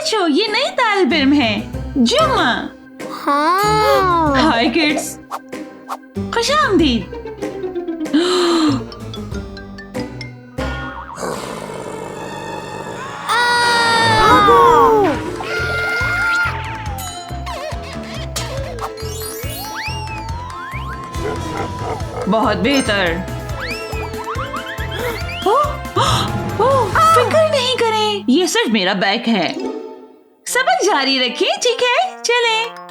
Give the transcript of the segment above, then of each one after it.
बच्चों, ये नई तालिब इल्म है जुम्मा। हाँ। हाय किड्स, खुश आमदीद। बहुत बेहतर। फिक्र नहीं करें, ये सिर्फ मेरा बैग है। सबक जारी रखें, ठीक है? चलें।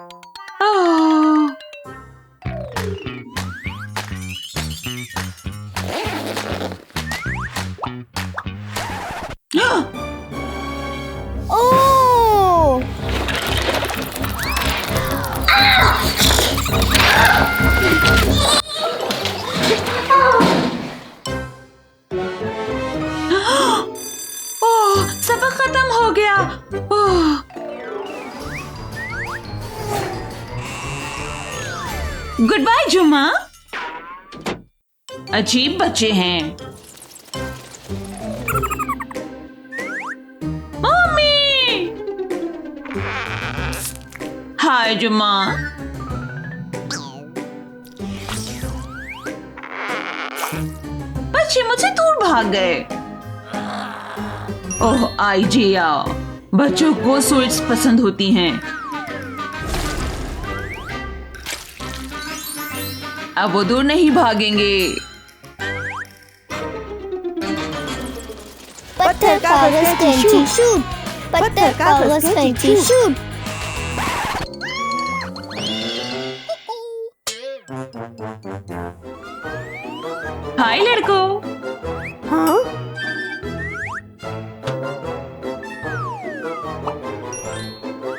सबक खत्म हो गया। गुड बाय जुम्मा। अजीब बच्चे हैं। मम्मी। हाय जुम्मा। बच्चे मुझसे दूर भाग गए। ओह आइजिया, बच्चों को स्वीट्स पसंद होती हैं। अब वो दूर नहीं भागेंगे। पत्थर कागज कैंची शूट, पत्थर कागज कैंची शूट। हाय लड़कों। हाँ?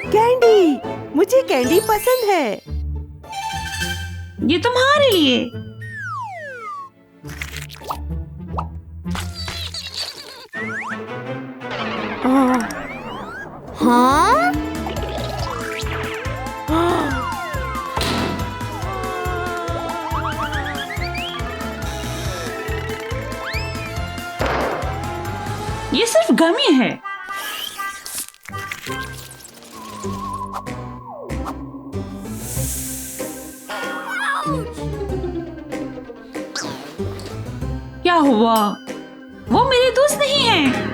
कैंडी, मुझे कैंडी पसंद है। ये तुम्हारे लिए। हाँ? ये सिर्फ गमी है। क्या हुआ? वो मेरे दोस्त नहीं हैं।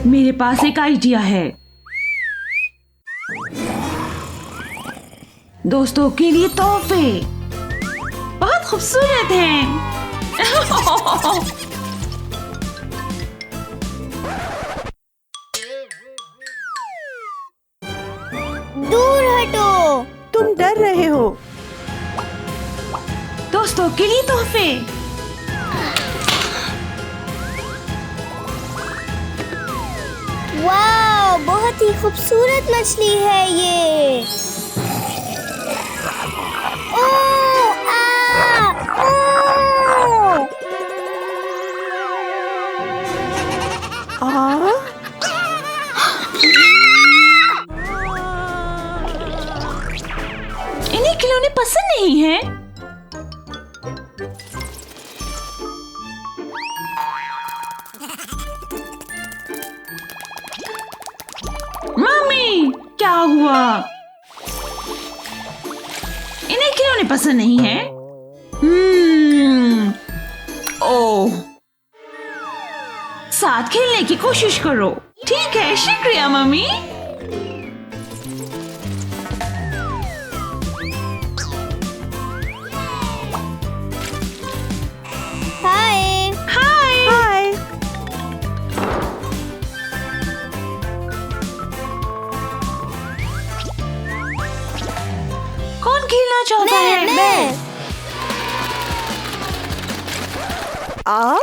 मेरे पास एक आइडिया है। दोस्तों के लिए तोहफे बहुत खूबसूरत हैं। दूर हटो। तुम डर रहे हो। दोस्तों के लिए तोहफे। वाह, बहुत ही खूबसूरत मछली है ये। ओह, आ, ओह। इन्हें खिलौने पसंद नहीं है। मम्मी, क्या हुआ? इन्हें खिलौने पसंद नहीं है। ओह, साथ खेलने की कोशिश करो। ठीक है, शुक्रिया मम्मी। हाय। हाय। हाय। कौन खेलना चाहता है? मैं। आ?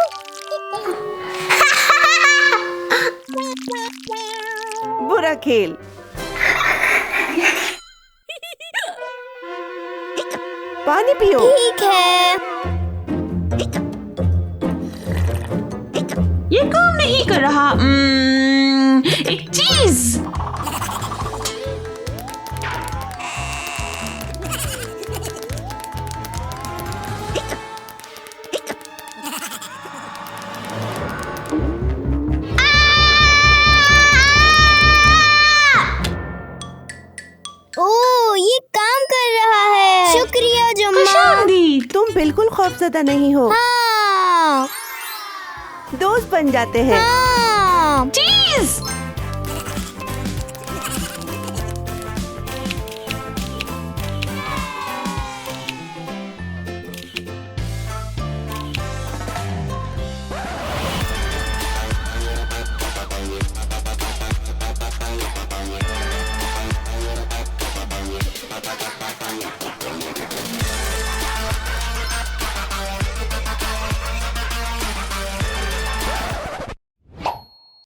बुरा खेल। पानी पियो। ठीक है। ये काम नहीं कर रहा। एक चीज। बिल्कुल खौफजदा नहीं हो। हाँ, दोस्त बन जाते हैं। हाँ। चीज